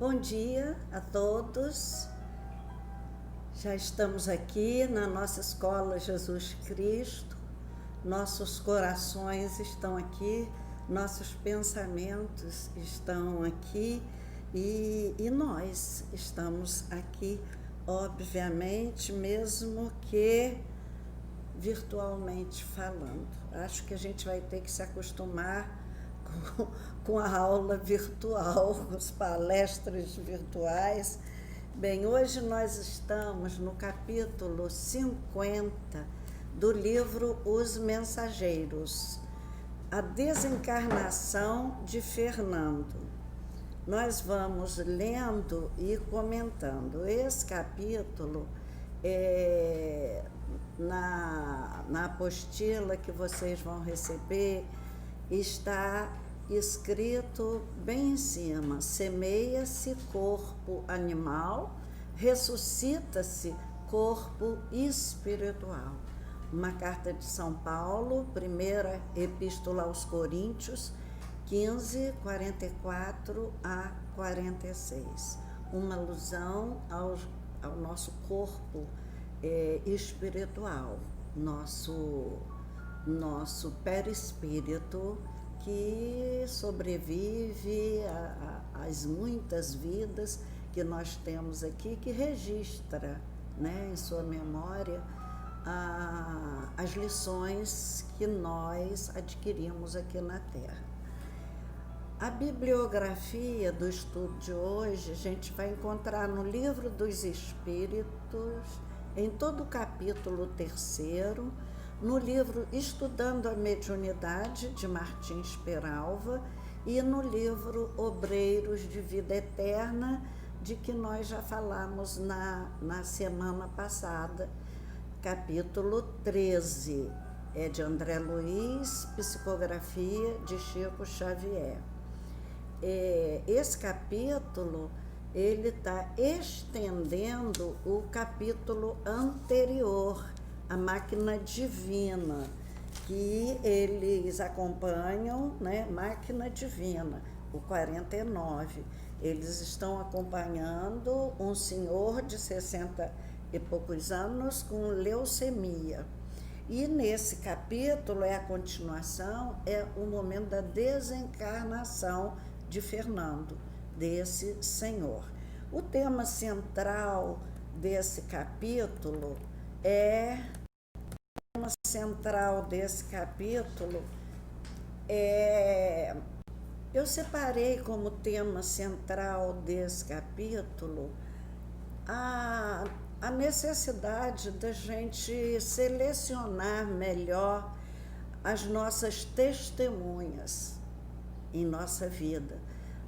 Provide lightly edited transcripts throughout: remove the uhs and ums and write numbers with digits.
Bom dia a todos. Já estamos aqui na nossa escola Jesus Cristo. Nossos corações estão aqui, nossos pensamentos estão aqui e nós estamos aqui, obviamente, mesmo que virtualmente falando. Acho que a gente vai ter que se acostumar com a aula virtual, com as palestras virtuais. Bem, hoje nós estamos no capítulo 50 do livro Os Mensageiros, a desencarnação de Fernando. Nós vamos lendo e comentando. Esse capítulo, na apostila que vocês vão receber, está escrito bem em cima: semeia-se corpo animal, ressuscita-se corpo espiritual. Uma carta de São Paulo, primeira epístola aos Coríntios, 15, 44 a 46. Uma alusão ao nosso corpo espiritual, nosso perispírito, que sobrevive às muitas vidas que nós temos aqui, que registra, em sua memória as lições que nós adquirimos aqui na Terra. A bibliografia do estudo de hoje a gente vai encontrar no Livro dos Espíritos, em todo o capítulo 3º, no livro Estudando a Mediunidade, de Martins Peralva, e no livro Obreiros de Vida Eterna, de que nós já falamos na semana passada, capítulo 13, é de André Luiz, psicografia de Chico Xavier. Esse capítulo, ele está estendendo o capítulo anterior, a Máquina Divina, que eles acompanham, Máquina Divina, o 49. Eles estão acompanhando um senhor de 60 e poucos anos com leucemia. E nesse capítulo, a continuação, é o momento da desencarnação de Fernando, desse senhor. O tema central desse capítulo eu separei como tema central desse capítulo a necessidade da gente selecionar melhor as nossas testemunhas em nossa vida.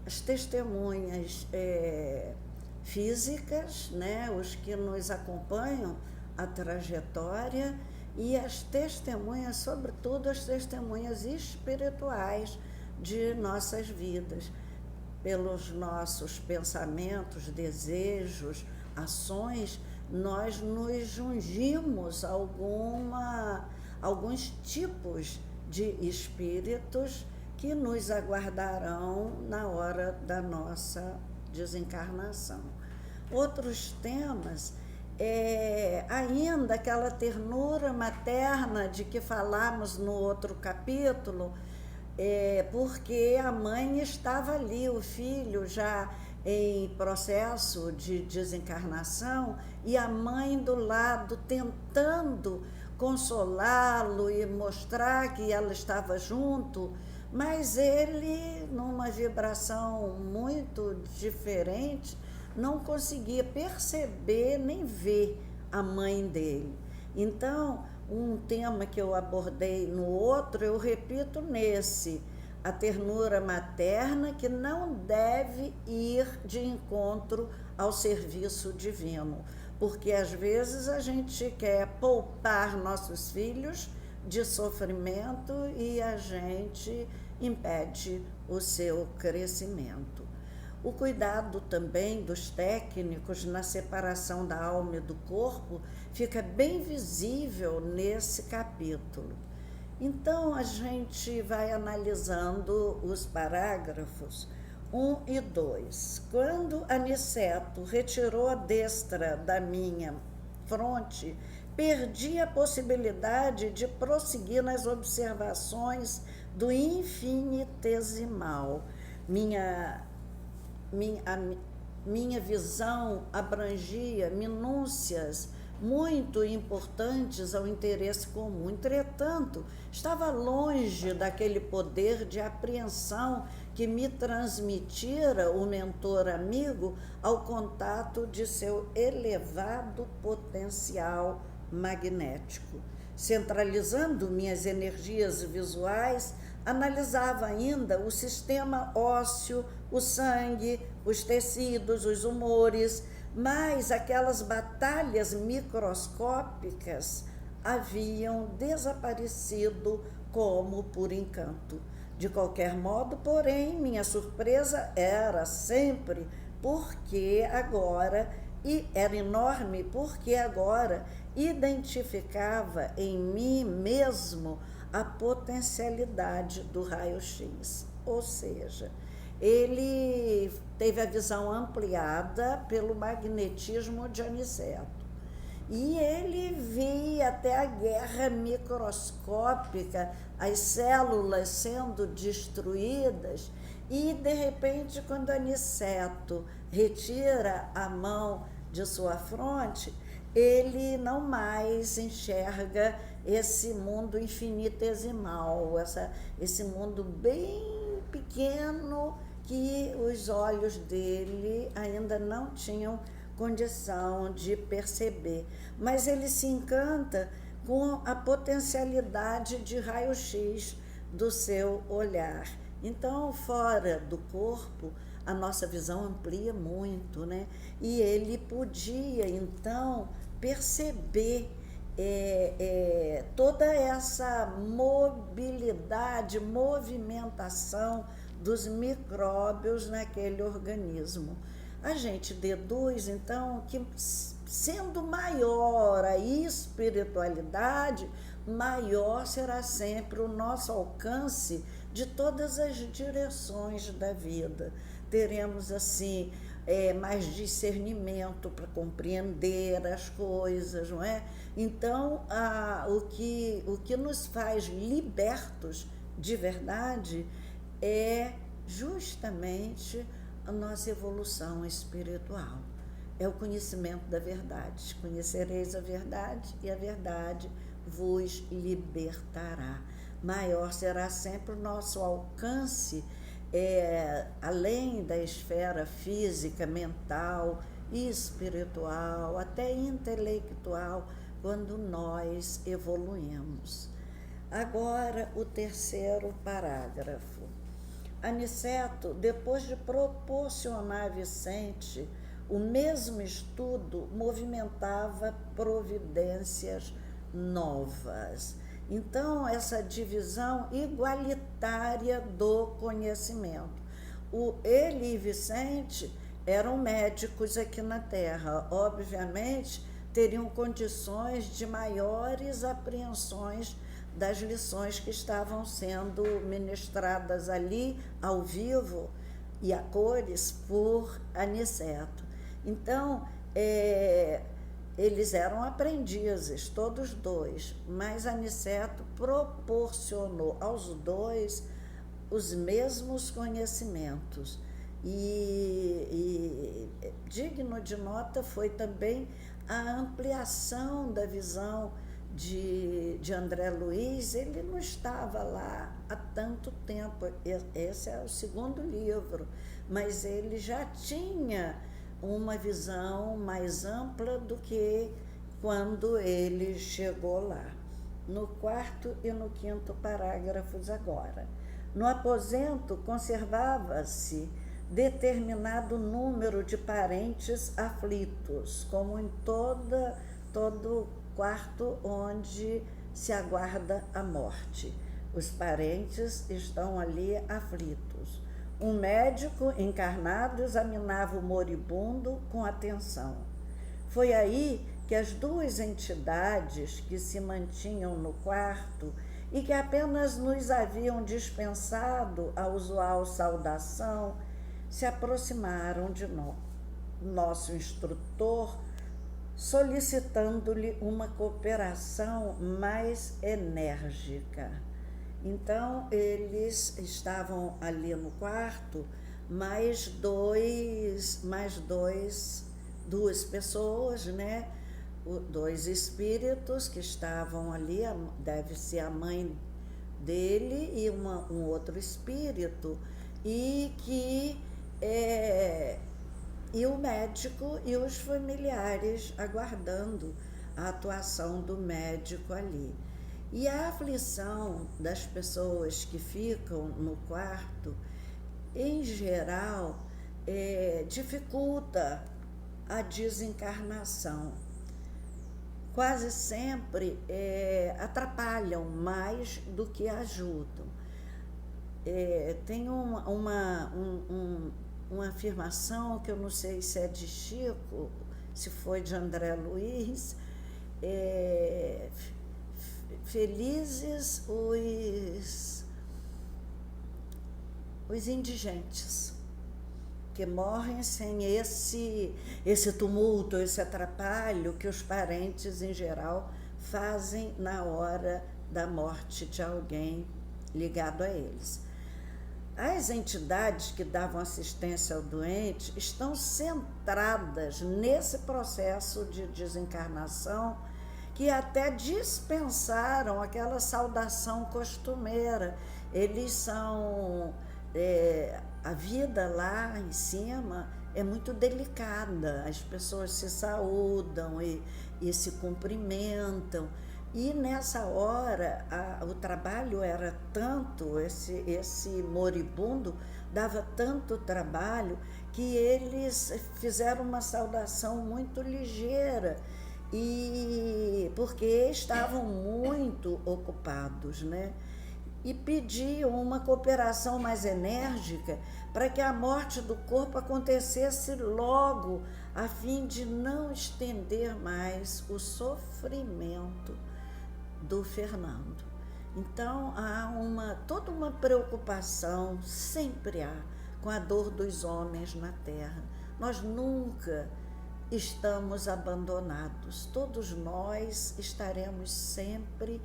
As testemunhas físicas, os que nos acompanham a trajetória, e as testemunhas, sobretudo as testemunhas espirituais de nossas vidas, pelos nossos pensamentos, desejos, ações, nós nos jungimos alguns tipos de espíritos que nos aguardarão na hora da nossa desencarnação. Outros temas ainda aquela ternura materna de que falamos no outro capítulo, porque a mãe estava ali, o filho já em processo de desencarnação, e a mãe do lado tentando consolá-lo e mostrar que ela estava junto, mas ele, numa vibração muito diferente, não conseguia perceber nem ver a mãe dele. Então, um tema que eu abordei no outro, eu repito nesse: a ternura materna, que não deve ir de encontro ao serviço divino, porque às vezes a gente quer poupar nossos filhos de sofrimento e a gente impede o seu crescimento. O cuidado também dos técnicos na separação da alma e do corpo fica bem visível nesse capítulo. Então, a gente vai analisando os parágrafos 1 e 2. Quando Aniceto retirou a destra da minha fronte, perdi a possibilidade de prosseguir nas observações do infinitesimal. Minha visão abrangia minúcias muito importantes ao interesse comum. Entretanto, estava longe daquele poder de apreensão que me transmitira o mentor amigo ao contato de seu elevado potencial magnético. Centralizando minhas energias visuais, analisava ainda o sistema ósseo, o sangue, os tecidos, os humores, mas aquelas batalhas microscópicas haviam desaparecido como por encanto. De qualquer modo, porém, minha surpresa era sempre era enorme, porque agora identificava em mim mesmo a potencialidade do raio-x. Ou seja, ele teve a visão ampliada pelo magnetismo de Aniceto. E ele via até a guerra microscópica, as células sendo destruídas, e de repente, quando Aniceto retira a mão de sua fronte, ele não mais enxerga esse mundo infinitesimal, esse mundo bem pequeno que os olhos dele ainda não tinham condição de perceber. Mas ele se encanta com a potencialidade de raio-x do seu olhar. Então, fora do corpo, a nossa visão amplia muito, né? E ele podia, então, perceber toda essa mobilidade, movimentação dos micróbios naquele organismo. A gente deduz, então, que sendo maior a espiritualidade, maior será sempre o nosso alcance de todas as direções da vida. Teremos, assim, mais discernimento para compreender as coisas, não é? Então, o que nos faz libertos de verdade é justamente a nossa evolução espiritual. É o conhecimento da verdade. Conhecereis a verdade e a verdade vos libertará. Maior será sempre o nosso alcance, além da esfera física, mental, espiritual, até intelectual, quando nós evoluímos. Agora, o terceiro parágrafo. Aniceto, depois de proporcionar a Vicente o mesmo estudo, movimentava providências novas. Então, essa divisão igualitária do conhecimento. Ele e Vicente eram médicos aqui na Terra. Obviamente, teriam condições de maiores apreensões das lições que estavam sendo ministradas ali, ao vivo e a cores, por Aniceto. Então, eles eram aprendizes, todos dois, mas Aniceto proporcionou aos dois os mesmos conhecimentos. E digno de nota foi também a ampliação da visão de André Luiz. Ele não estava lá há tanto tempo, esse é o segundo livro, mas ele já tinha uma visão mais ampla do que quando ele chegou lá. No quarto e no quinto parágrafos agora. No aposento conservava-se determinado número de parentes aflitos, como em todo quarto onde se aguarda a morte. Os parentes estão ali aflitos. Um médico encarnado examinava o moribundo com atenção. Foi aí que as duas entidades que se mantinham no quarto e que apenas nos haviam dispensado a usual saudação, se aproximaram de nosso instrutor, solicitando-lhe uma cooperação mais enérgica. Então, eles estavam ali no quarto, duas pessoas, né? Dois espíritos que estavam ali, deve ser a mãe dele e um outro espírito, e o médico e os familiares aguardando a atuação do médico ali. E a aflição das pessoas que ficam no quarto, em geral, dificulta a desencarnação. Quase sempre atrapalham mais do que ajudam. Tem uma afirmação que eu não sei se é de Chico, se foi de André Luiz, felizes os indigentes, que morrem sem esse tumulto, esse atrapalho que os parentes, em geral, fazem na hora da morte de alguém ligado a eles. As entidades que davam assistência ao doente estão centradas nesse processo de desencarnação, que até dispensaram aquela saudação costumeira. Eles são... a vida lá em cima é muito delicada, as pessoas se saúdam e se cumprimentam, e nessa hora o trabalho era tanto, esse moribundo dava tanto trabalho, que eles fizeram uma saudação muito ligeira, e porque estavam muito ocupados, né? E pediam uma cooperação mais enérgica para que a morte do corpo acontecesse logo, a fim de não estender mais o sofrimento do Fernando. Então há toda uma preocupação, sempre há, com a dor dos homens na terra. Nós nunca estamos abandonados, todos nós estaremos sempre...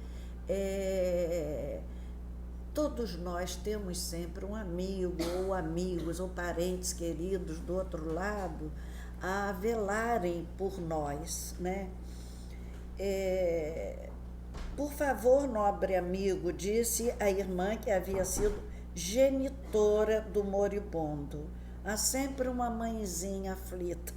Todos nós temos sempre um amigo, ou amigos, ou parentes queridos do outro lado a velarem por nós, né? Por favor, nobre amigo, disse a irmã que havia sido genitora do moribundo. Há sempre uma mãezinha aflita.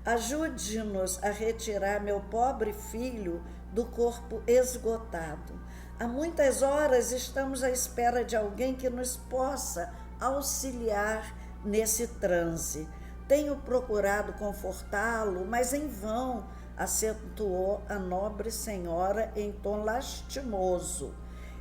Ajude-nos a retirar meu pobre filho do corpo esgotado. Há muitas horas estamos à espera de alguém que nos possa auxiliar nesse transe. Tenho procurado confortá-lo, mas em vão, acentuou a nobre senhora em tom lastimoso.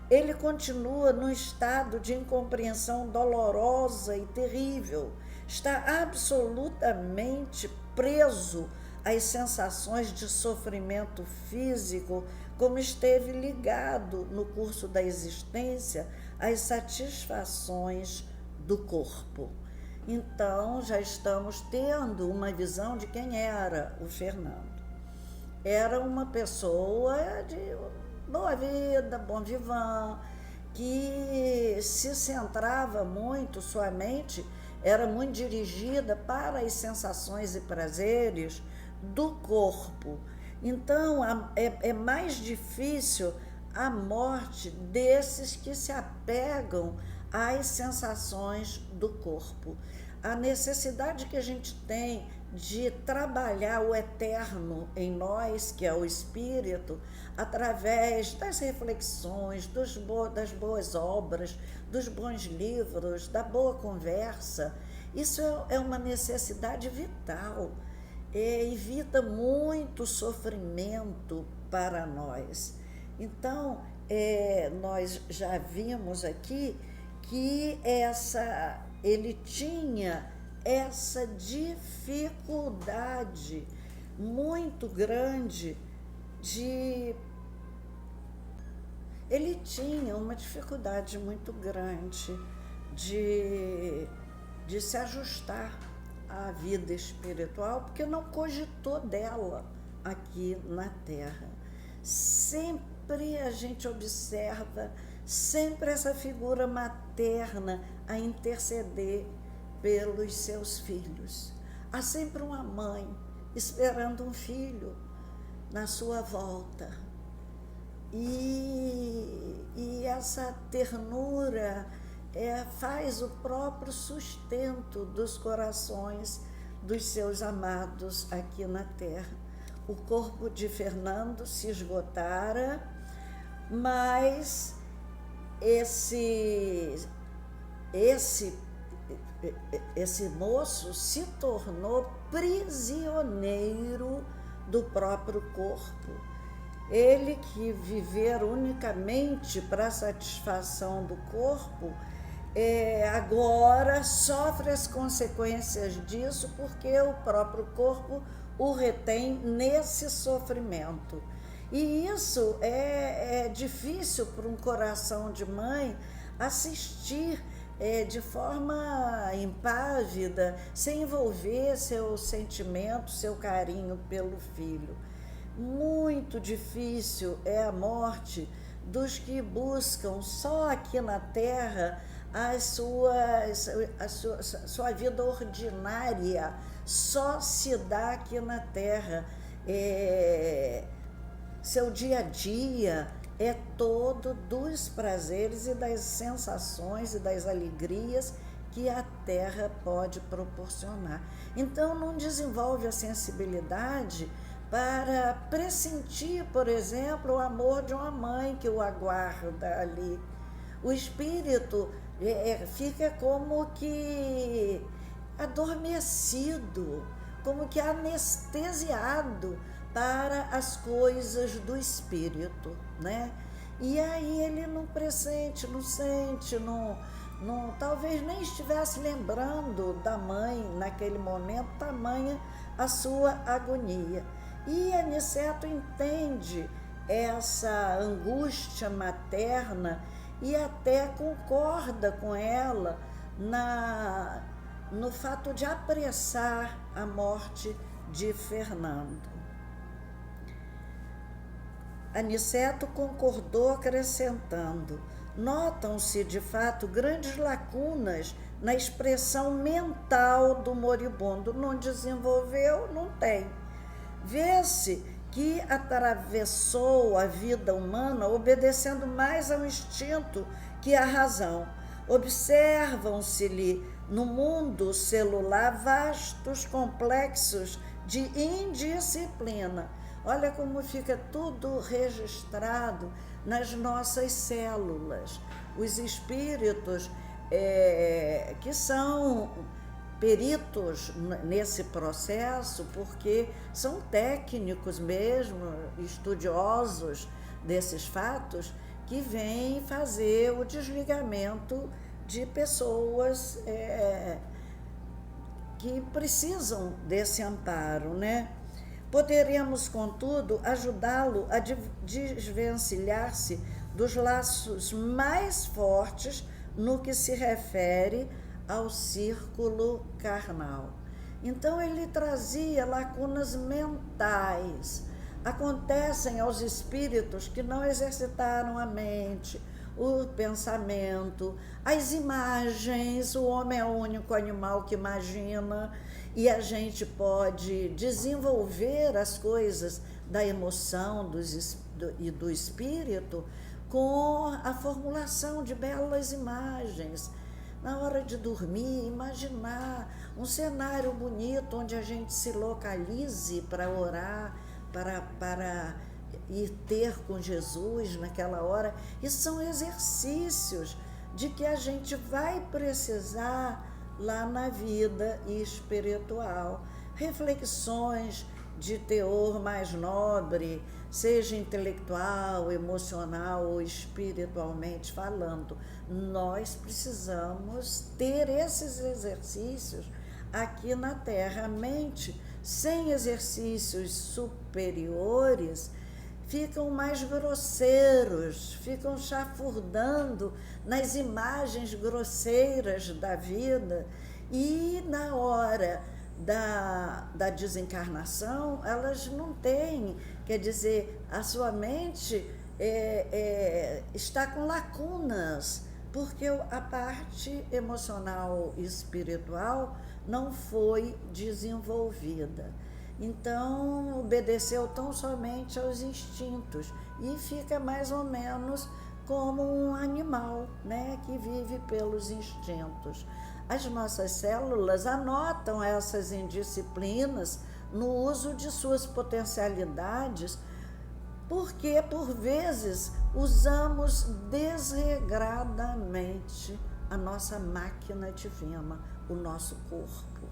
Ele continua num estado de incompreensão dolorosa e terrível. Está absolutamente preso às sensações de sofrimento físico, como esteve ligado no curso da existência às satisfações do corpo. Então, já estamos tendo uma visão de quem era o Fernando. Era uma pessoa de boa vida, bom vivant, que se centrava muito, sua mente era muito dirigida para as sensações e prazeres do corpo. Então, é mais difícil a morte desses que se apegam às sensações do corpo. A necessidade que a gente tem de trabalhar o eterno em nós, que é o espírito, através das reflexões, das boas obras, dos bons livros, da boa conversa. Isso é uma necessidade vital. Evita muito sofrimento para nós. Então, nós já vimos aqui que ele tinha essa dificuldade muito grande de de se ajustar à vida espiritual, porque não cogitou dela aqui na Terra. Sempre a gente observa, sempre essa figura materna a interceder pelos seus filhos. Há sempre uma mãe esperando um filho na sua volta. E essa ternura faz o próprio sustento dos corações dos seus amados aqui na Terra. O corpo de Fernando se esgotara, mas esse moço se tornou prisioneiro do próprio corpo. Ele que viver unicamente para a satisfação do corpo, agora sofre as consequências disso, porque o próprio corpo o retém nesse sofrimento. E isso é difícil para um coração de mãe assistir de forma impávida, sem envolver seu sentimento, seu carinho pelo filho. Muito difícil é a morte dos que buscam só aqui na Terra a sua vida ordinária, só se dá aqui na Terra. Seu dia a dia é todo dos prazeres e das sensações e das alegrias que a Terra pode proporcionar. Então, não desenvolve a sensibilidade para pressentir, por exemplo, o amor de uma mãe que o aguarda ali. O espírito fica como que adormecido, como que anestesiado para as coisas do espírito, né? E aí ele não pressente, não sente, talvez nem estivesse lembrando da mãe naquele momento, tamanha a sua agonia. E Aniceto entende essa angústia materna e até concorda com ela no fato de apressar a morte de Fernando. Aniceto concordou, acrescentando: notam-se, de fato, grandes lacunas na expressão mental do moribundo. Não desenvolveu, não tem. Vê-se que atravessou a vida humana obedecendo mais ao instinto que à razão. Observam-se-lhe no mundo celular vastos complexos de indisciplina. Olha como fica tudo registrado nas nossas células. Os espíritos que são peritos nesse processo, porque são técnicos mesmo, estudiosos desses fatos, que vêm fazer o desligamento de pessoas que precisam desse amparo, né? Poderemos, contudo, ajudá-lo a desvencilhar-se dos laços mais fortes no que se refere ao círculo carnal. Então ele trazia lacunas mentais. Acontecem aos espíritos que não exercitaram a mente, o pensamento, as imagens. O homem é o único animal que imagina, e a gente pode desenvolver as coisas da emoção e do espírito com a formulação de belas imagens. Na hora de dormir, imaginar um cenário bonito onde a gente se localize para orar, para ir ter com Jesus naquela hora. E são exercícios de que a gente vai precisar lá na vida espiritual. Reflexões de teor mais nobre, seja intelectual, emocional ou espiritualmente falando. Nós precisamos ter esses exercícios aqui na Terra. A mente, sem exercícios superiores, ficam mais grosseiros, ficam chafurdando nas imagens grosseiras da vida E na hora da desencarnação, elas não têm, quer dizer, a sua mente está com lacunas, porque a parte emocional e espiritual não foi desenvolvida. Então, obedeceu tão somente aos instintos e fica mais ou menos como um animal, né, que vive pelos instintos. As nossas células anotam essas indisciplinas no uso de suas potencialidades, porque, por vezes, usamos desregradamente a nossa máquina divina, o nosso corpo.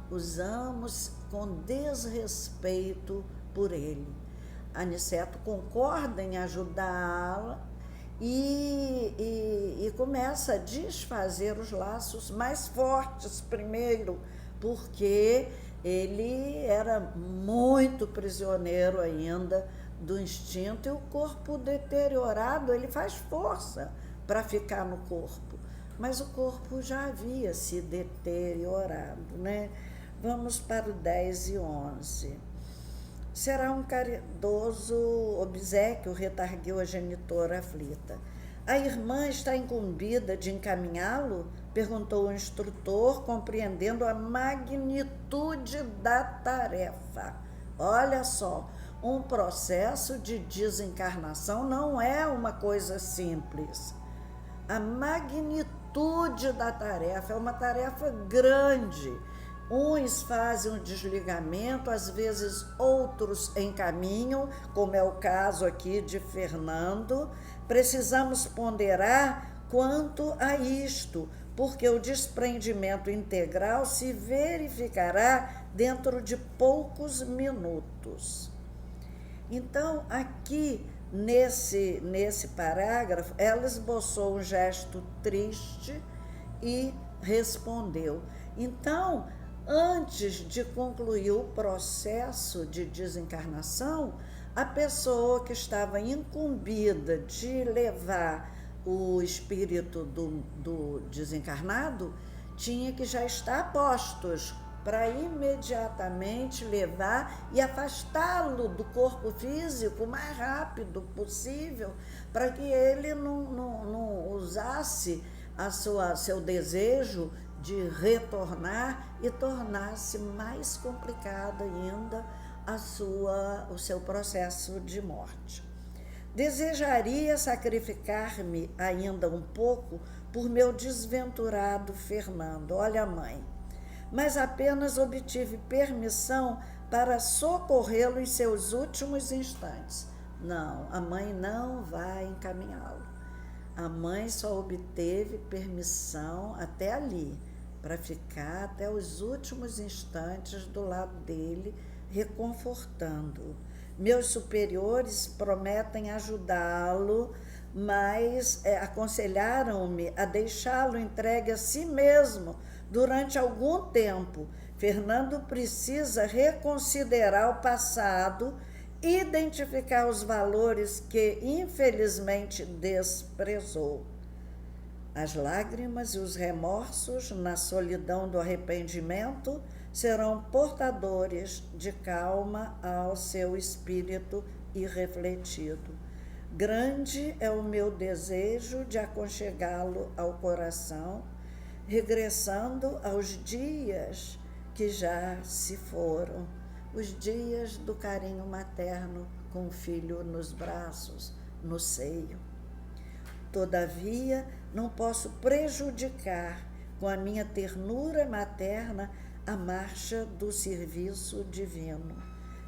Usamos com desrespeito por ele. Aniceto concorda em ajudá-la e começa a desfazer os laços mais fortes primeiro, porque ele era muito prisioneiro ainda do instinto, e o corpo deteriorado, ele faz força para ficar no corpo, mas o corpo já havia se deteriorado, né? Vamos para o 10 e 11. Será um caridoso obséquio, retargueu a genitora aflita. A irmã está incumbida de encaminhá-lo? Perguntou o instrutor, compreendendo a magnitude da tarefa. Olha só, um processo de desencarnação não é uma coisa simples. A magnitude da tarefa é uma tarefa grande. Uns fazem um desligamento, às vezes outros encaminham, como é o caso aqui de Fernando. Precisamos ponderar quanto a isto, porque o desprendimento integral se verificará dentro de poucos minutos. Então, aqui nesse parágrafo, ela esboçou um gesto triste e respondeu. Então, antes de concluir o processo de desencarnação, a pessoa que estava incumbida de levar o espírito do desencarnado tinha que já estar a postos para imediatamente levar e afastá-lo do corpo físico o mais rápido possível, para que ele não usasse seu desejo de retornar e tornasse mais complicado ainda o seu processo de morte. Desejaria sacrificar-me ainda um pouco por meu desventurado Fernando, olha a mãe, mas apenas obtive permissão para socorrê-lo em seus últimos instantes. Não, a mãe não vai encaminhá-lo. A mãe só obteve permissão até ali, para ficar até os últimos instantes do lado dele, reconfortando-o. Meus superiores prometem ajudá-lo, mas aconselharam-me a deixá-lo entregue a si mesmo durante algum tempo. Fernando precisa reconsiderar o passado, identificar os valores que infelizmente desprezou. As lágrimas e os remorsos, na solidão do arrependimento, serão portadores de calma ao seu espírito irrefletido. Grande é o meu desejo de aconchegá-lo ao coração, regressando aos dias que já se foram, os dias do carinho materno com o filho nos braços, no seio. Todavia, não posso prejudicar com a minha ternura materna a marcha do serviço divino.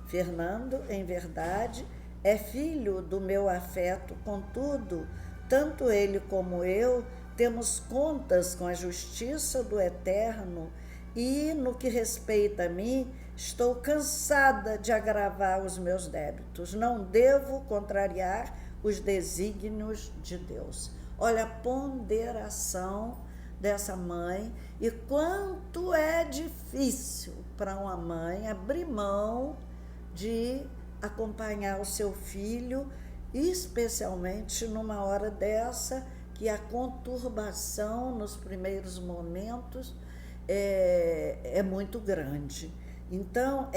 Fernando, em verdade, é filho do meu afeto, contudo, tanto ele como eu temos contas com a justiça do Eterno e, no que respeita a mim, estou cansada de agravar os meus débitos. Não devo contrariar os desígnios de Deus. Olha a ponderação dessa mãe e quanto é difícil para uma mãe abrir mão de acompanhar o seu filho, especialmente numa hora dessa, que a conturbação nos primeiros momentos é muito grande. Então,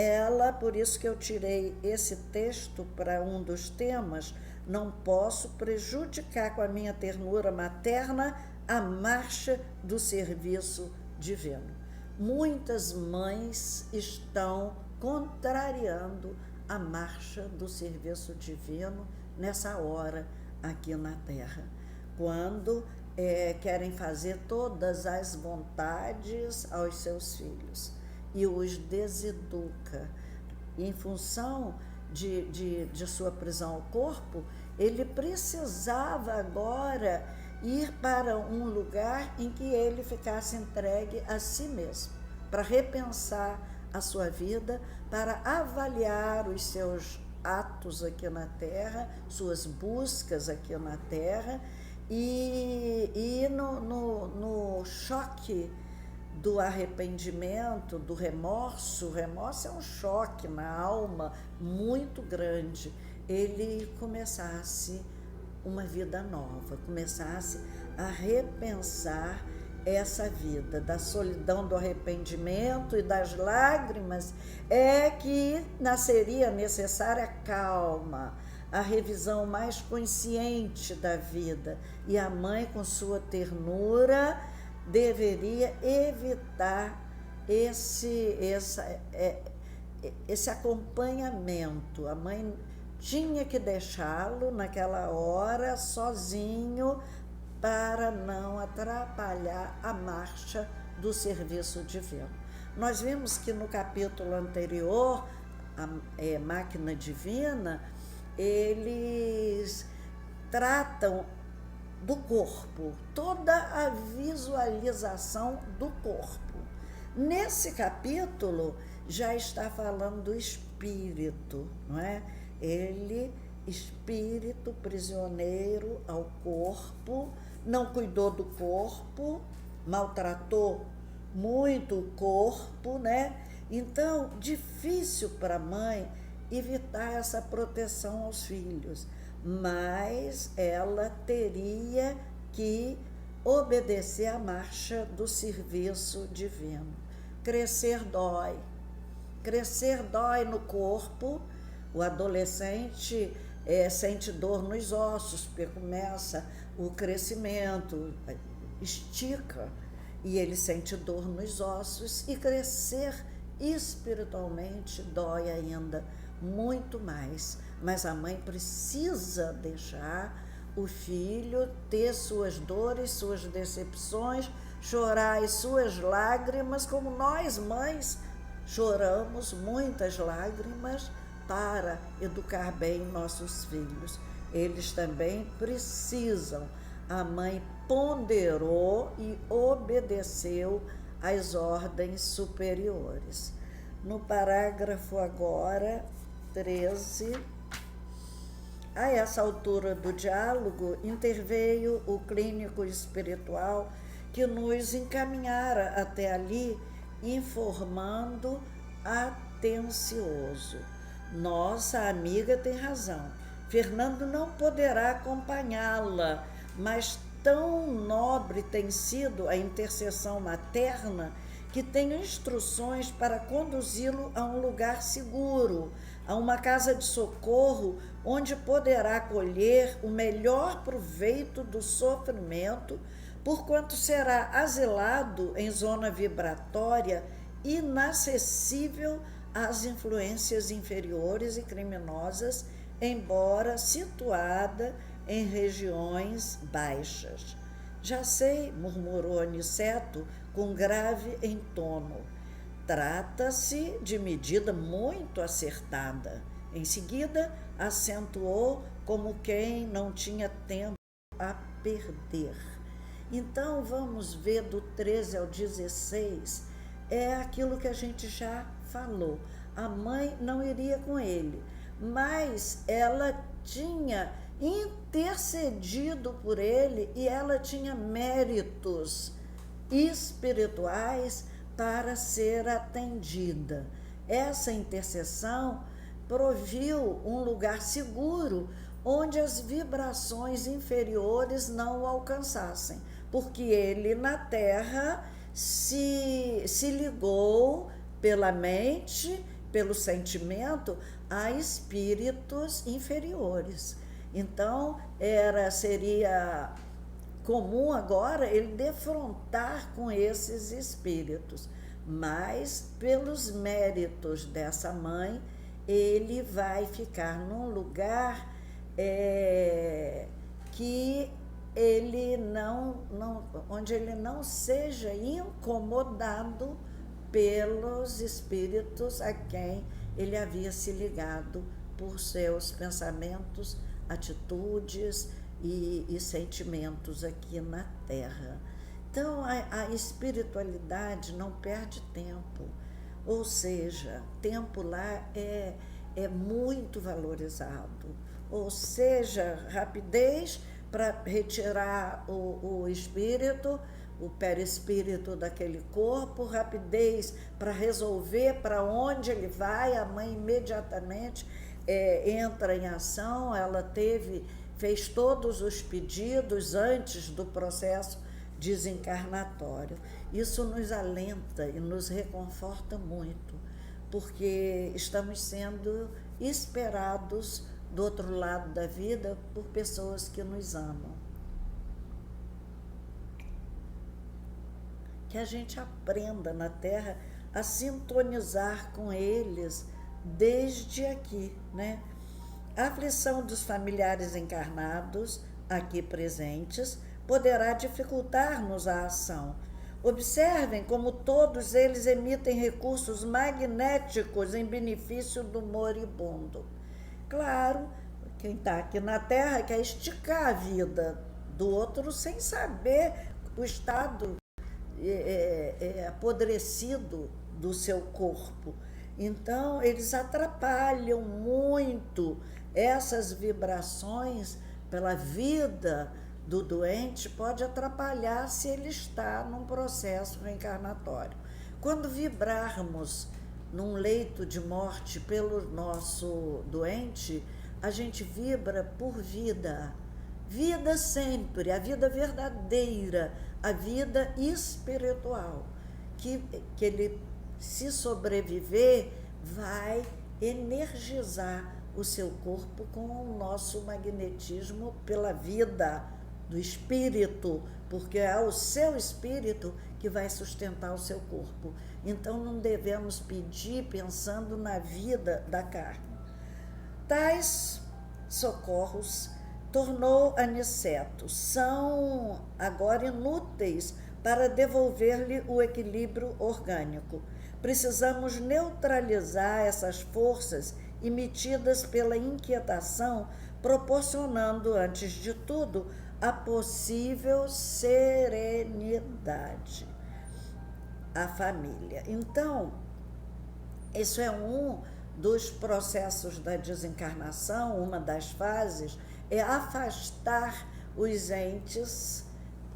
por isso que eu tirei esse texto para um dos temas, não posso prejudicar com a minha ternura materna a marcha do serviço divino. Muitas mães estão contrariando a marcha do serviço divino nessa hora aqui na Terra, quando querem fazer todas as vontades aos seus filhos e os deseduca. Em função de sua prisão ao corpo, ele precisava agora ir para um lugar em que ele ficasse entregue a si mesmo, para repensar a sua vida, para avaliar os seus atos aqui na Terra, suas buscas aqui na Terra, e no choque do arrependimento, do remorso. O remorso é um choque na alma muito grande. Ele começasse uma vida nova, começasse a repensar essa vida da solidão, do arrependimento e das lágrimas, é que seria necessária a calma, a revisão mais consciente da vida. E a mãe, com sua ternura, deveria evitar esse acompanhamento. A mãe tinha que deixá-lo naquela hora sozinho para não atrapalhar a marcha do serviço divino. Nós vimos que no capítulo anterior, Máquina Divina, eles tratam do corpo, toda a visualização do corpo. Nesse capítulo já está falando do espírito, não é? Ele, espírito prisioneiro ao corpo, não cuidou do corpo, maltratou muito o corpo, né? Então, difícil para a mãe evitar essa proteção aos filhos, mas ela teria que obedecer à marcha do serviço divino. Crescer dói no corpo. O adolescente sente dor nos ossos, porque começa o crescimento, estica, e ele sente dor nos ossos, e crescer espiritualmente dói ainda muito mais. Mas a mãe precisa deixar o filho ter suas dores, suas decepções, chorar as suas lágrimas, como nós, mães, choramos muitas lágrimas para educar bem nossos filhos. Eles também precisam. A mãe ponderou e obedeceu às ordens superiores. No parágrafo agora 13, a essa altura do diálogo, interveio o clínico espiritual que nos encaminhara até ali, informando atencioso: nossa amiga tem razão, Fernando não poderá acompanhá-la, mas tão nobre tem sido a intercessão materna que tenho instruções para conduzi-lo a um lugar seguro, a uma casa de socorro, onde poderá colher o melhor proveito do sofrimento, porquanto será asilado em zona vibratória inacessível às influências inferiores e criminosas, embora situada em regiões baixas. Já sei, murmurou Aniceto com grave entono. Trata-se de medida muito acertada. Em seguida, acentuou como quem não tinha tempo a perder. Então, vamos ver do 13 ao 16, é aquilo que a gente já falou. A mãe não iria com ele, mas ela tinha intercedido por ele e ela tinha méritos espirituais para ser atendida. Essa intercessão proviu um lugar seguro onde as vibrações inferiores não o alcançassem, porque ele na Terra se ligou pela mente, pelo sentimento, a espíritos inferiores. Então, seria comum agora ele defrontar com esses espíritos, mas pelos méritos dessa mãe, ele vai ficar num lugar que ele onde ele não seja incomodado pelos espíritos a quem ele havia se ligado por seus pensamentos, atitudes e sentimentos aqui na Terra. Então, a espiritualidade não perde tempo, ou seja, tempo lá é muito valorizado, ou seja, rapidez para retirar o espírito, o perispírito daquele corpo, rapidez para resolver para onde ele vai, a mãe imediatamente entra em ação, ela fez todos os pedidos antes do processo desencarnatório. Isso nos alenta e nos reconforta muito, porque estamos sendo esperados do outro lado da vida por pessoas que nos amam. Que a gente aprenda na Terra a sintonizar com eles desde aqui, né? A aflição dos familiares encarnados, aqui presentes, poderá dificultar-nos a ação. Observem como todos eles emitem recursos magnéticos em benefício do moribundo. Claro, quem está aqui na Terra quer esticar a vida do outro sem saber o estado apodrecido do seu corpo. Então, eles atrapalham muito essas vibrações pela vida do doente, pode atrapalhar se ele está num processo reencarnatório. Quando vibrarmos num leito de morte pelo nosso doente, a gente vibra por vida. Vida sempre, a vida verdadeira, a vida espiritual, que ele, se sobreviver, vai energizar o seu corpo com o nosso magnetismo pela vida do espírito, porque é o seu espírito que vai sustentar o seu corpo. Então não devemos pedir pensando na vida da carne. Tais socorros tornou Aniceto são agora inúteis para devolver-lhe o equilíbrio orgânico. Precisamos neutralizar essas forças emitidas pela inquietação, proporcionando, antes de tudo, a possível serenidade à família. Então, isso é um dos processos da desencarnação, uma das fases, é afastar os entes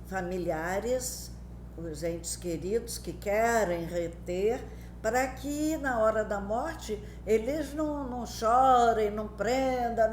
familiares, os entes queridos que querem reter, para que na hora da morte eles não chorem, não prendam,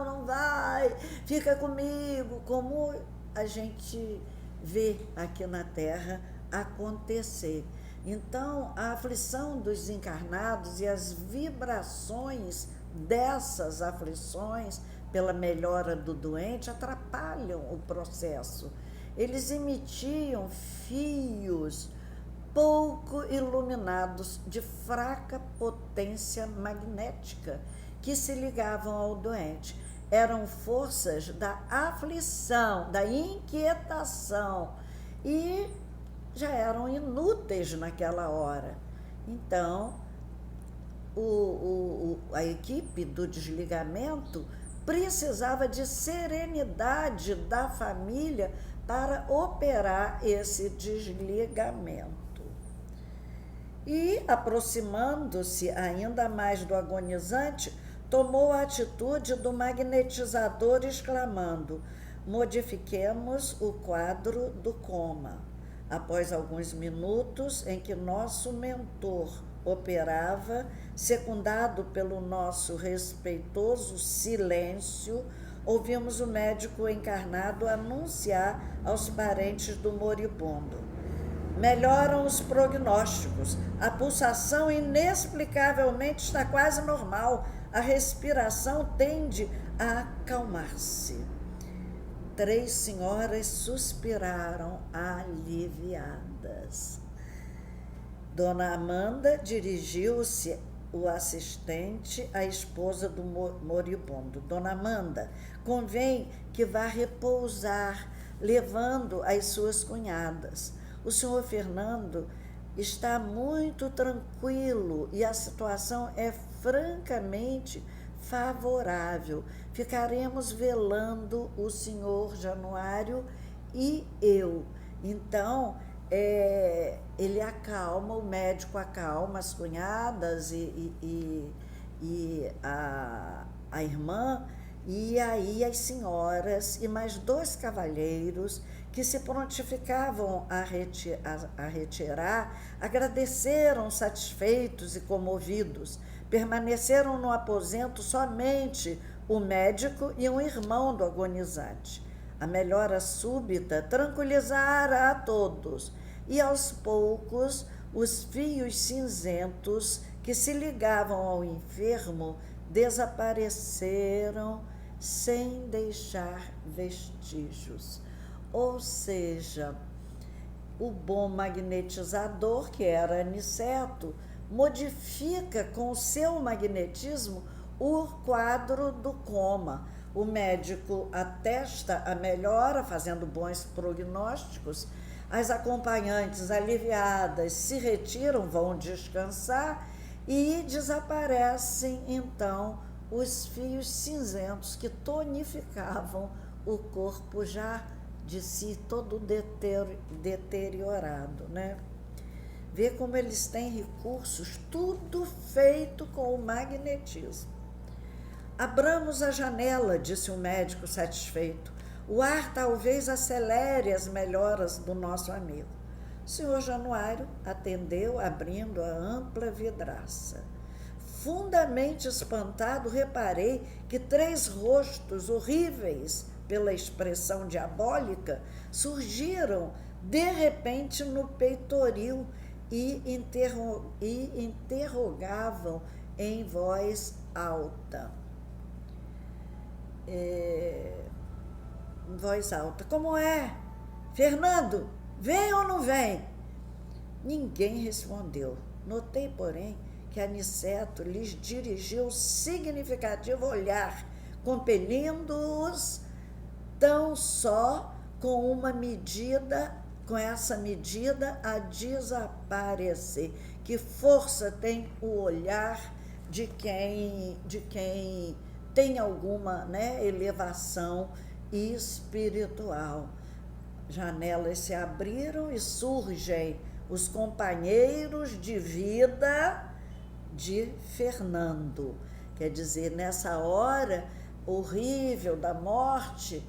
não vai, fica comigo, como a gente vê aqui na Terra acontecer. Então, a aflição dos desencarnados e as vibrações dessas aflições pela melhora do doente atrapalham o processo. Eles emitiam fios pouco iluminados de fraca potência magnética que se ligavam ao doente. Eram forças da aflição, da inquietação e já eram inúteis naquela hora. Então, a equipe do desligamento precisava de serenidade da família para operar esse desligamento. E, aproximando-se ainda mais do agonizante, tomou a atitude do magnetizador, exclamando: modifiquemos o quadro do coma. Após alguns minutos em que nosso mentor operava, secundado pelo nosso respeitoso silêncio, ouvimos o médico encarnado anunciar aos parentes do moribundo: melhoram os prognósticos. A pulsação inexplicavelmente está quase normal. A respiração tende a acalmar-se. 3 senhoras suspiraram aliviadas. Dona Amanda dirigiu-se o assistente à esposa do moribundo. Dona Amanda, convém que vá repousar, levando as suas cunhadas. O senhor Fernando está muito tranquilo e a situação é francamente favorável. Ficaremos velando o senhor Januário e eu. Então, ele acalma, o médico acalma as cunhadas e a irmã, e aí as senhoras e mais 2 cavalheiros que se prontificavam a retirar, agradeceram satisfeitos e comovidos. Permaneceram no aposento somente o médico e um irmão do agonizante. A melhora súbita tranquilizara a todos, e aos poucos os fios cinzentos que se ligavam ao enfermo desapareceram sem deixar vestígios. Ou seja, o bom magnetizador, que era Aniceto, modifica com o seu magnetismo o quadro do coma. O médico atesta a melhora, fazendo bons prognósticos. As acompanhantes, aliviadas, se retiram, vão descansar e desaparecem, então, os fios cinzentos que tonificavam o corpo já de si todo deteriorado, né? Vê como eles têm recursos, tudo feito com o magnetismo. Abramos a janela, disse o médico satisfeito. O ar talvez acelere as melhoras do nosso amigo. O senhor Januário atendeu, abrindo a ampla vidraça. Fundamente espantado, reparei que 3 rostos horríveis, pela expressão diabólica, surgiram de repente no peitoril e interrogavam em voz alta. Como é? Fernando, vem ou não vem? Ninguém respondeu. Notei, porém, que Aniceto lhes dirigiu significativo olhar, compelindo-os tão só com essa medida a desaparecer. Que força tem o olhar de quem tem alguma, né, elevação espiritual. Janelas se abriram e surgem os companheiros de vida de Fernando. Quer dizer, nessa hora horrível da morte,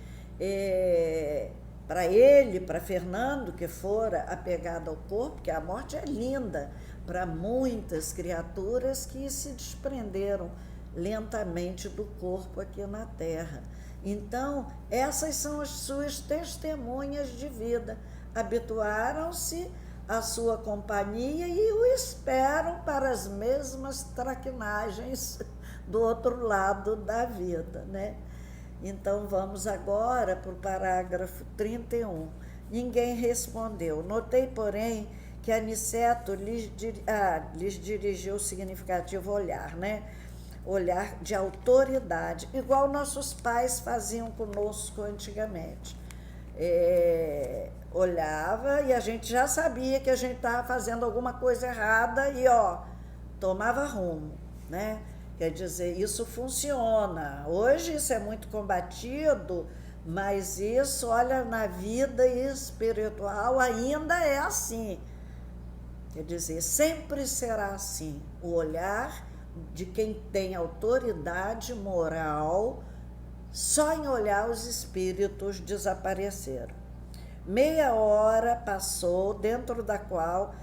para ele, para Fernando, que fora apegado ao corpo, que a morte é linda para muitas criaturas que se desprenderam lentamente do corpo aqui na Terra. Então, essas são as suas testemunhas de vida. Habituaram-se à sua companhia e o esperam para as mesmas traquinagens do outro lado da vida, né? Então, vamos agora para o parágrafo 31. Ninguém respondeu. Notei, porém, que Aniceto lhes dirigiu o significativo olhar, né? Olhar de autoridade, igual nossos pais faziam conosco antigamente. Olhava e a gente já sabia que a gente estava fazendo alguma coisa errada e, tomava rumo, né? Quer dizer, isso funciona. Hoje isso é muito combatido, mas isso, olha, na vida espiritual ainda é assim. Quer dizer, sempre será assim. O olhar de quem tem autoridade moral, só em olhar os espíritos desapareceram. Meia hora passou, dentro da qual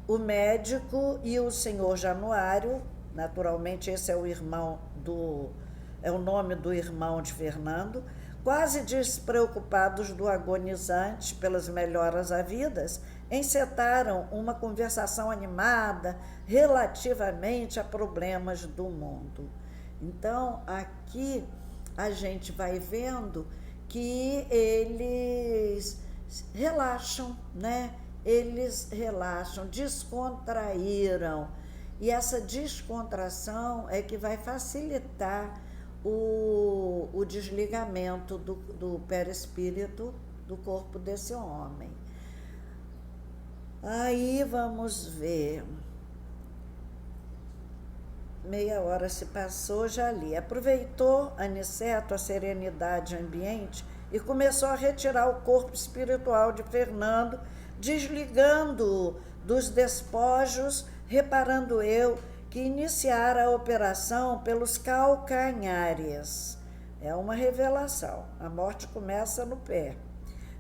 o médico e o senhor Januário, naturalmente esse é o nome do irmão de Fernando, quase despreocupados do agonizante pelas melhoras havidas, encetaram uma conversação animada relativamente a problemas do mundo. Então, aqui a gente vai vendo que eles relaxam, né? Eles relaxam, descontraíram. E essa descontração é que vai facilitar o desligamento do perispírito do corpo desse homem. Aí vamos ver. Meia hora se passou, já li. Aproveitou Aniceto a serenidade ambiente e começou a retirar o corpo espiritual de Fernando, desligando-o dos despojos, reparando eu que iniciara a operação pelos calcanhares. É uma revelação. A morte começa no pé,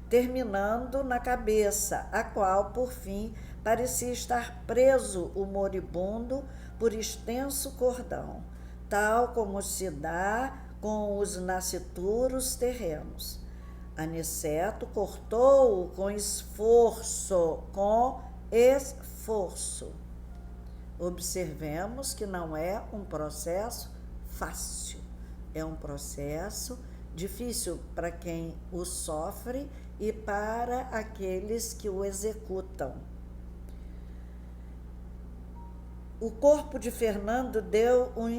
terminando na cabeça, a qual, por fim, parecia estar preso o moribundo por extenso cordão, tal como se dá com os nascituros terrenos. Aniceto cortou-o com esforço. Observemos que não é um processo fácil, é um processo difícil para quem o sofre e para aqueles que o executam. O corpo de Fernando deu um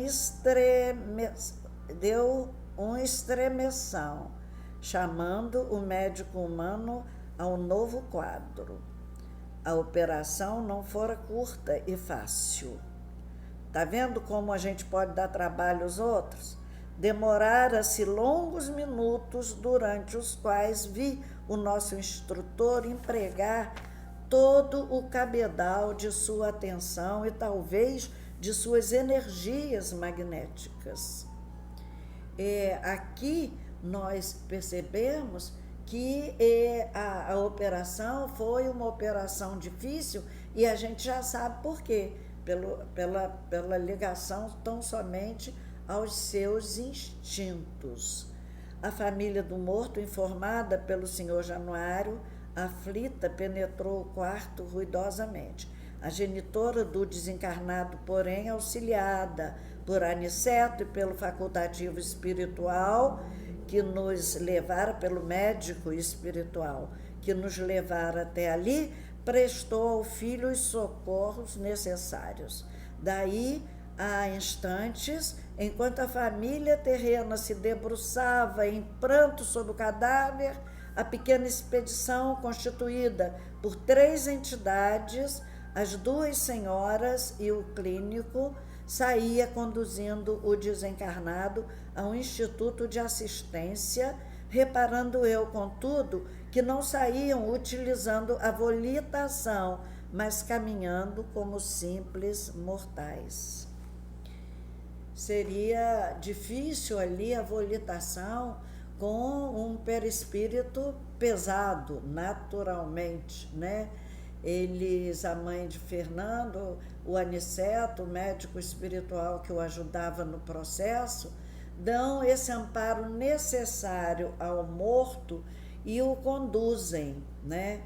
estremeção, chamando o médico humano ao novo quadro. A operação não fora curta e fácil. Tá vendo como a gente pode dar trabalho aos outros? Demorara-se longos minutos, durante os quais vi o nosso instrutor empregar todo o cabedal de sua atenção e talvez de suas energias magnéticas. Aqui nós percebemos que a operação foi uma operação difícil e a gente já sabe por quê, pela ligação tão somente aos seus instintos. A família do morto, informada pelo senhor Januário, aflita, penetrou o quarto ruidosamente. A genitora do desencarnado, porém, auxiliada por Aniceto e pelo facultativo espiritual, que nos levara, pelo médico espiritual, que nos levara até ali, prestou ao filho os socorros necessários. Daí a instantes, enquanto a família terrena se debruçava em pranto sobre o cadáver, a pequena expedição, constituída por 3 entidades, as 2 senhoras e o clínico, saía conduzindo o desencarnado a um instituto de assistência, reparando eu, contudo, que não saíam utilizando a volitação, mas caminhando como simples mortais. Seria difícil ali a volitação com um perispírito pesado, naturalmente, né? Eles, a mãe de Fernando, o Aniceto, o médico espiritual que o ajudava no processo, dão esse amparo necessário ao morto e o conduzem, né?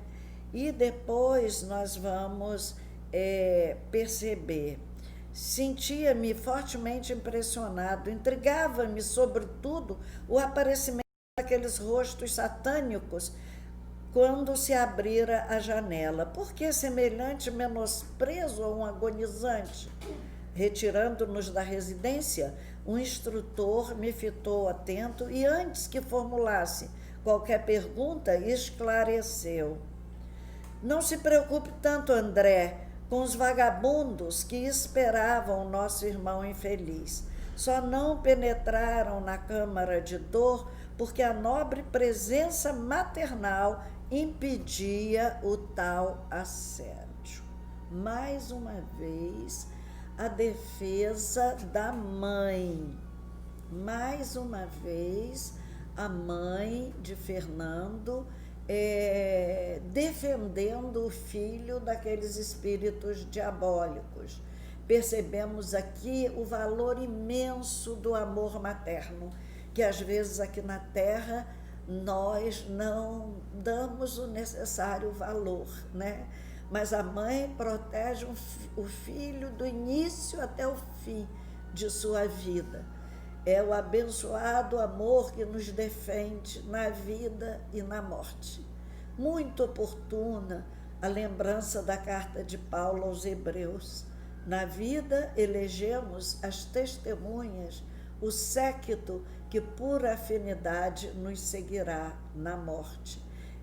E depois nós vamos perceber. Sentia-me fortemente impressionado, intrigava-me, sobretudo, o aparecimento daqueles rostos satânicos quando se abrira a janela. Por que semelhante menosprezo a um agonizante? Retirando-nos da residência, o instrutor me fitou atento e, antes que formulasse qualquer pergunta, esclareceu. Não se preocupe tanto, André, com os vagabundos que esperavam o nosso irmão infeliz. Só não penetraram na câmara de dor porque a nobre presença maternal impedia o tal assédio. Mais uma vez, a defesa da mãe. Mais uma vez, a mãe de Fernando defendendo o filho daqueles espíritos diabólicos. Percebemos aqui o valor imenso do amor materno, que às vezes aqui na Terra nós não damos o necessário valor, né? Mas a mãe protege o filho do início até o fim de sua vida. É o abençoado amor que nos defende na vida e na morte. Muito oportuna a lembrança da carta de Paulo aos Hebreus. Na vida elegemos as testemunhas, o séquito que por afinidade nos seguirá na morte.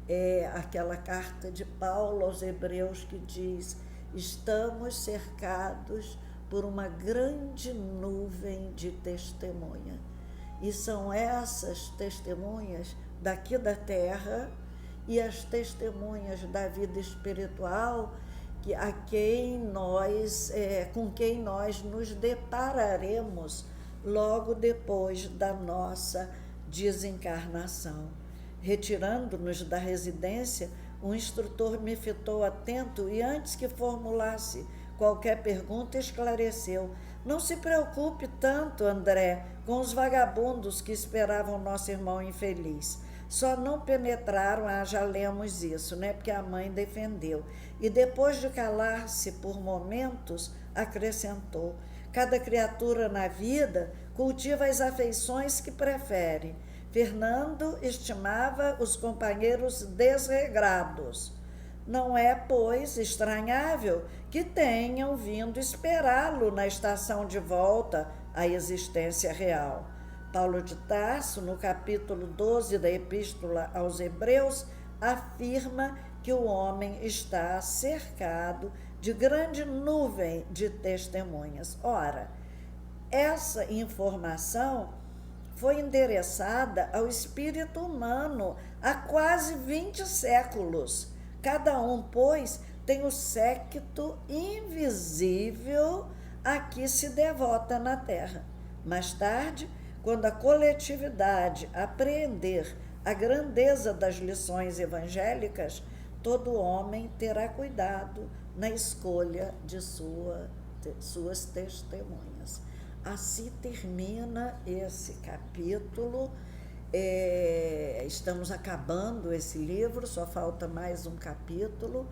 É aquela carta de Paulo aos Hebreus que diz: estamos cercados por uma grande nuvem de testemunha. E são essas testemunhas daqui da terra e as testemunhas da vida espiritual com quem nós nos depararemos logo depois da nossa desencarnação. Retirando-nos da residência, o instrutor me fitou atento e, antes que formulasse qualquer pergunta, esclareceu: não se preocupe tanto, André, com os vagabundos que esperavam nosso irmão infeliz. Só não penetraram, já lemos isso, né? Porque a mãe defendeu. E depois de calar-se por momentos, acrescentou: cada criatura na vida cultiva as afeições que prefere. Fernando estimava os companheiros desregrados. Não é, pois, estranhável que tenham vindo esperá-lo na estação de volta à existência real. Paulo de Tarso, no capítulo 12 da Epístola aos Hebreus, afirma que o homem está cercado de grande nuvem de testemunhas. Ora, essa informação foi endereçada ao espírito humano há quase 20 séculos. Cada um, pois, tem o séquito invisível a que se devota na terra. Mais tarde, quando a coletividade apreender a grandeza das lições evangélicas, todo homem terá cuidado na escolha de suas testemunhas. Assim termina esse capítulo. Estamos acabando esse livro, só falta mais um capítulo.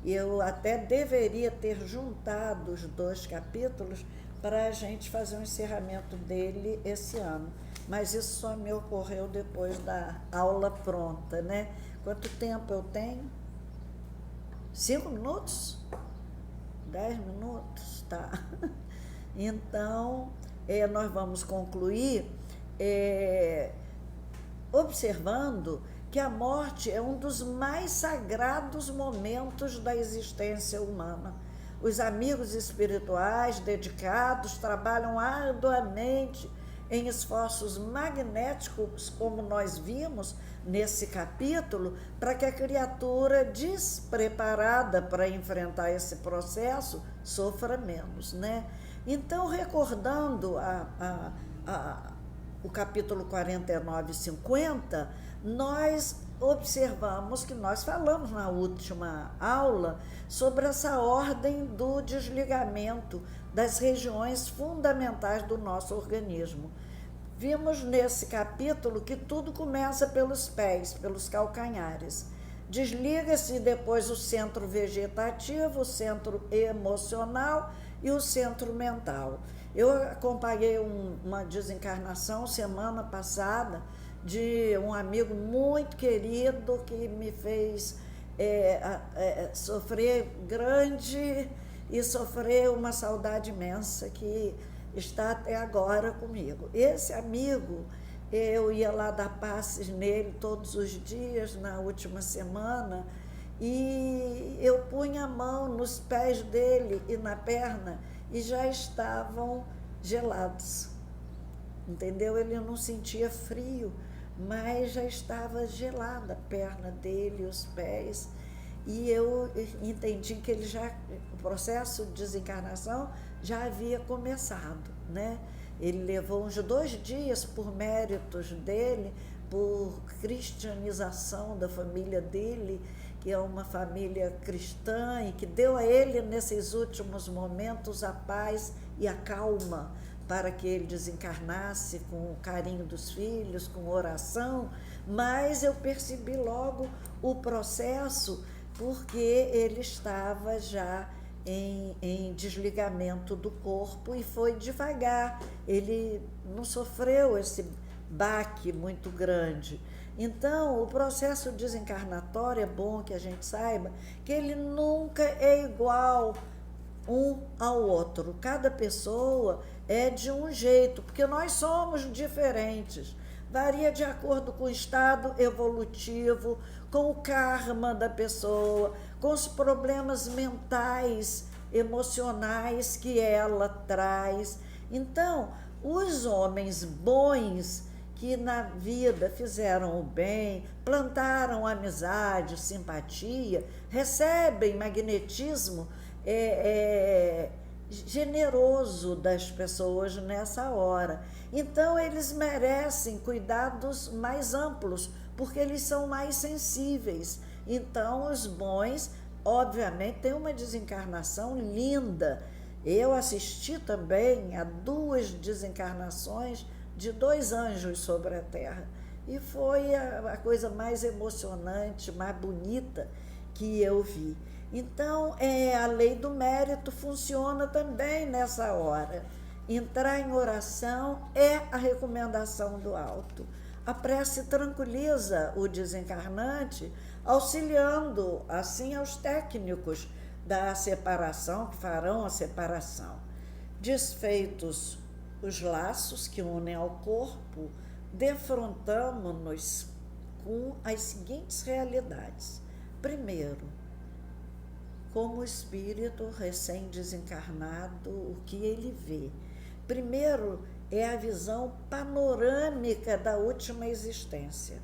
Eu até deveria ter juntado os 2 capítulos para a gente fazer um encerramento dele esse ano, mas isso só me ocorreu depois da aula pronta, né? Quanto tempo eu tenho? 5 minutos? 10 minutos? Tá. Então, nós vamos concluir observando que a morte é um dos mais sagrados momentos da existência humana. Os amigos espirituais dedicados trabalham arduamente em esforços magnéticos, como nós vimos nesse capítulo, para que a criatura despreparada para enfrentar esse processo sofra menos, né? Então, recordando o capítulo 49 e 50, nós observamos que nós falamos na última aula sobre essa ordem do desligamento das regiões fundamentais do nosso organismo. Vimos nesse capítulo que tudo começa pelos pés, pelos calcanhares. Desliga-se depois o centro vegetativo, o centro emocional e o centro mental. Eu acompanhei uma desencarnação semana passada de um amigo muito querido que me fez sofrer grande e sofrer uma saudade imensa, que está até agora comigo. Esse amigo, eu ia lá dar passes nele todos os dias na última semana, e eu punha a mão nos pés dele e na perna e já estavam gelados, entendeu? Ele não sentia frio, mas já estava gelada a perna dele, os pés, e eu entendi que o processo de desencarnação já havia começado, né? Ele levou uns 2 dias por méritos dele, por cristianização da família dele, que é uma família cristã e que deu a ele, nesses últimos momentos, a paz e a calma para que ele desencarnasse com o carinho dos filhos, com oração, mas eu percebi logo o processo, porque ele estava já em desligamento do corpo e foi devagar, ele não sofreu esse baque muito grande. Então, o processo desencarnatório é bom que a gente saiba que ele nunca é igual um ao outro. Cada pessoa é de um jeito, porque nós somos diferentes. Varia de acordo com o estado evolutivo, com o karma da pessoa, com os problemas mentais, emocionais que ela traz. Então, os homens bons que na vida fizeram o bem, plantaram amizade, simpatia, recebem magnetismo generoso das pessoas nessa hora. Então, eles merecem cuidados mais amplos, porque eles são mais sensíveis. Então, os bons, obviamente, têm uma desencarnação linda. Eu assisti também a 2 desencarnações de 2 anjos sobre a Terra. E foi a coisa mais emocionante, mais bonita que eu vi. Então, a lei do mérito funciona também nessa hora. Entrar em oração é a recomendação do alto. A prece tranquiliza o desencarnante, auxiliando assim aos técnicos da separação, que farão a separação. Desfeitos os laços que unem ao corpo, defrontamo-nos com as seguintes realidades. Primeiro, como espírito recém-desencarnado, o que ele vê? Primeiro, é a visão panorâmica da última existência.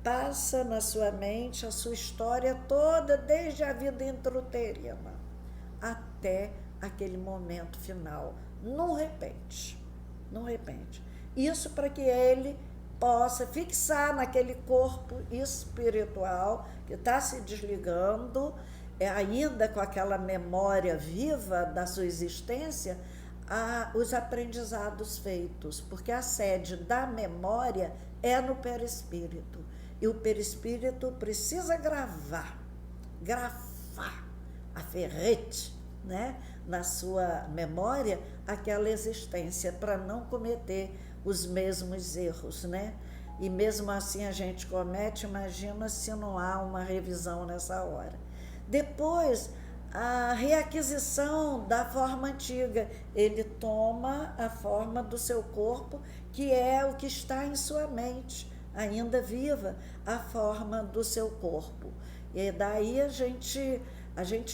Passa na sua mente a sua história toda, desde a vida intrauterina até aquele momento final, num repente. Isso para que ele possa fixar naquele corpo espiritual que está se desligando, ainda com aquela memória viva da sua existência, os aprendizados feitos, porque a sede da memória é no perispírito, e o perispírito precisa grafar a ferrete, né, na sua memória aquela existência, para não cometer os mesmos erros, né? E mesmo assim a gente comete, imagina se não há uma revisão nessa hora. Depois, a reaquisição da forma antiga, ele toma a forma do seu corpo, que é o que está em sua mente, ainda viva, a forma do seu corpo. E daí a gente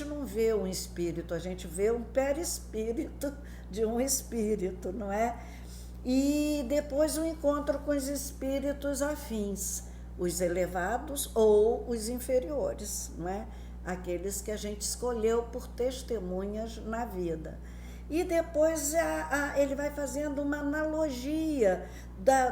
não vê um espírito, a gente vê um perispírito de um espírito, não é? E depois o encontro com os espíritos afins, os elevados ou os inferiores, não é? Aqueles que a gente escolheu por testemunhas na vida. E depois ele vai fazendo uma analogia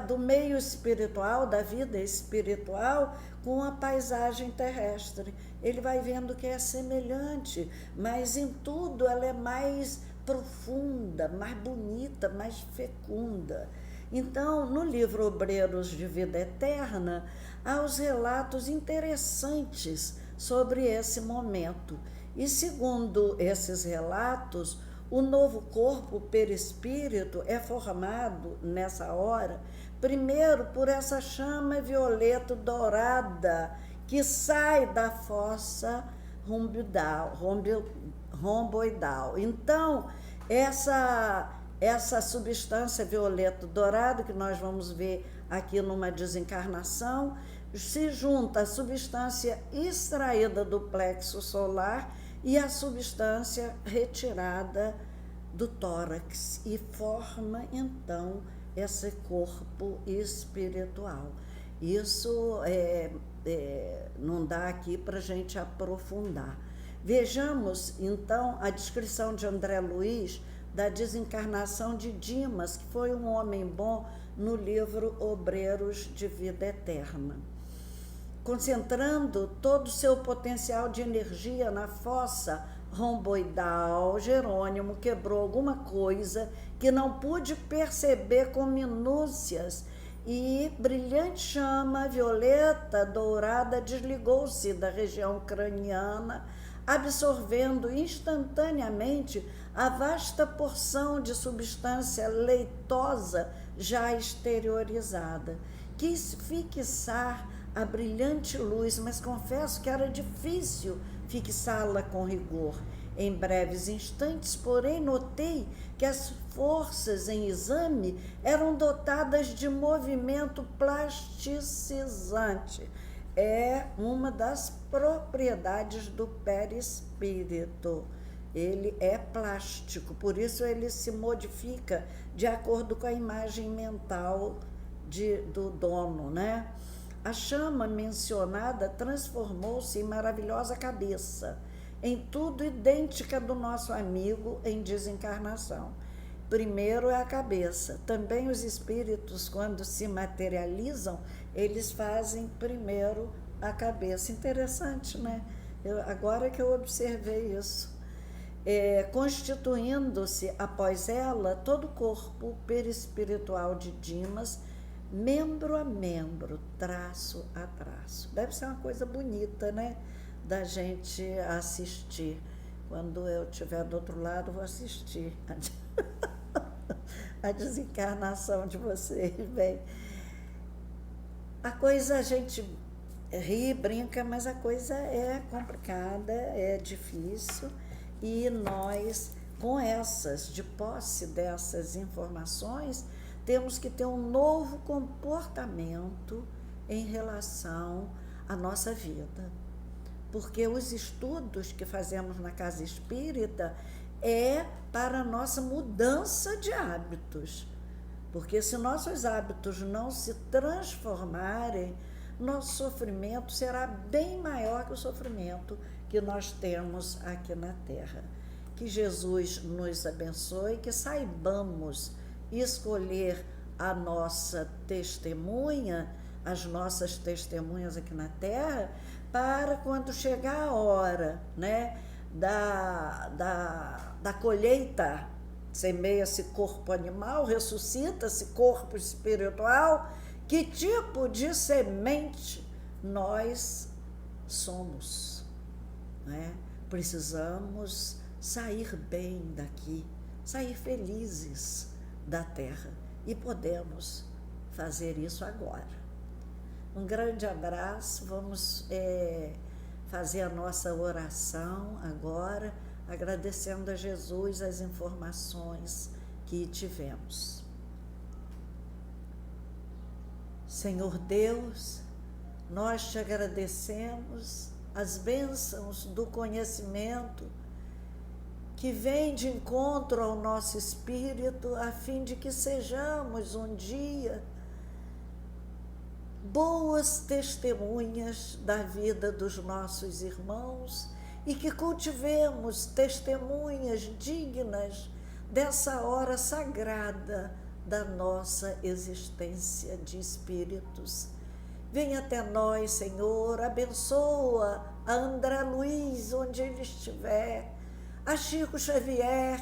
do meio espiritual, da vida espiritual, com a paisagem terrestre. Ele vai vendo que é semelhante, mas em tudo ela é mais profunda, mais bonita, mais fecunda. Então, no livro Obreiros de Vida Eterna, há os relatos interessantes sobre esse momento. E segundo esses relatos, o novo corpo perispírito é formado nessa hora, primeiro por essa chama violeta dourada que sai da fossa romboidal. Então, essa substância violeta dourada, que nós vamos ver aqui numa desencarnação, se junta à substância extraída do plexo solar e a substância retirada do tórax e forma, então, esse corpo espiritual. Isso não dá aqui para a gente aprofundar. Vejamos, então, a descrição de André Luiz da desencarnação de Dimas, que foi um homem bom, no livro Obreiros de Vida Eterna. Concentrando todo o seu potencial de energia na fossa romboidal, Jerônimo quebrou alguma coisa que não pude perceber com minúcias, e brilhante chama violeta dourada desligou-se da região craniana, absorvendo instantaneamente a vasta porção de substância leitosa já exteriorizada. Quis fixar a brilhante luz, mas confesso que era difícil fixá-la com rigor. Em breves instantes, porém, notei que as forças em exame eram dotadas de movimento plasticizante. É uma das propriedades do perispírito. Ele é plástico, por isso ele se modifica de acordo com a imagem mental do dono, né? A chama mencionada transformou-se em maravilhosa cabeça, em tudo idêntica do nosso amigo em desencarnação. Primeiro é a cabeça. Também os espíritos, quando se materializam, eles fazem primeiro a cabeça. Interessante, né? Agora que eu observei isso. Constituindo-se, após ela, todo o corpo perispiritual de Dimas, membro a membro, traço a traço. Deve ser uma coisa bonita, né? Da gente assistir. Quando eu estiver do outro lado, vou assistir a desencarnação de vocês. Bem, a coisa a gente ri, brinca, mas a coisa é complicada, é difícil, e nós, de posse dessas informações, temos que ter um novo comportamento em relação à nossa vida. Porque os estudos que fazemos na casa espírita é para a nossa mudança de hábitos. Porque se nossos hábitos não se transformarem, nosso sofrimento será bem maior que o sofrimento que nós temos aqui na Terra. Que Jesus nos abençoe, que saibamos escolher a nossa testemunha, as nossas testemunhas aqui na Terra, para quando chegar a hora, né, da colheita, semeia-se corpo animal, ressuscita-se corpo espiritual, que tipo de semente nós somos, né? Precisamos sair bem daqui, sair felizes da Terra, e podemos fazer isso agora. Um grande abraço, vamos fazer a nossa oração agora, agradecendo a Jesus as informações que tivemos. Senhor Deus, nós te agradecemos as bênçãos do conhecimento que vem de encontro ao nosso espírito, a fim de que sejamos um dia boas testemunhas da vida dos nossos irmãos e que cultivemos testemunhas dignas dessa hora sagrada da nossa existência de espíritos. Venha até nós, Senhor, abençoa a André Luiz, onde ele estiver, a Chico Xavier,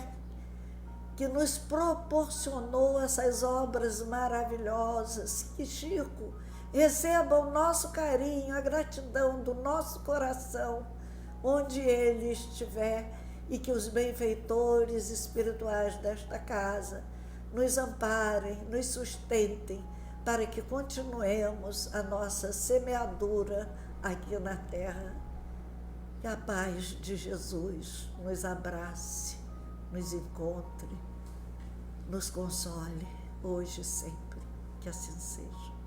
que nos proporcionou essas obras maravilhosas. Que Chico receba o nosso carinho, a gratidão do nosso coração, onde ele estiver, e que os benfeitores espirituais desta casa nos amparem, nos sustentem, para que continuemos a nossa semeadura aqui na Terra. Que a paz de Jesus nos abrace, nos encontre, nos console, hoje e sempre. Que assim seja.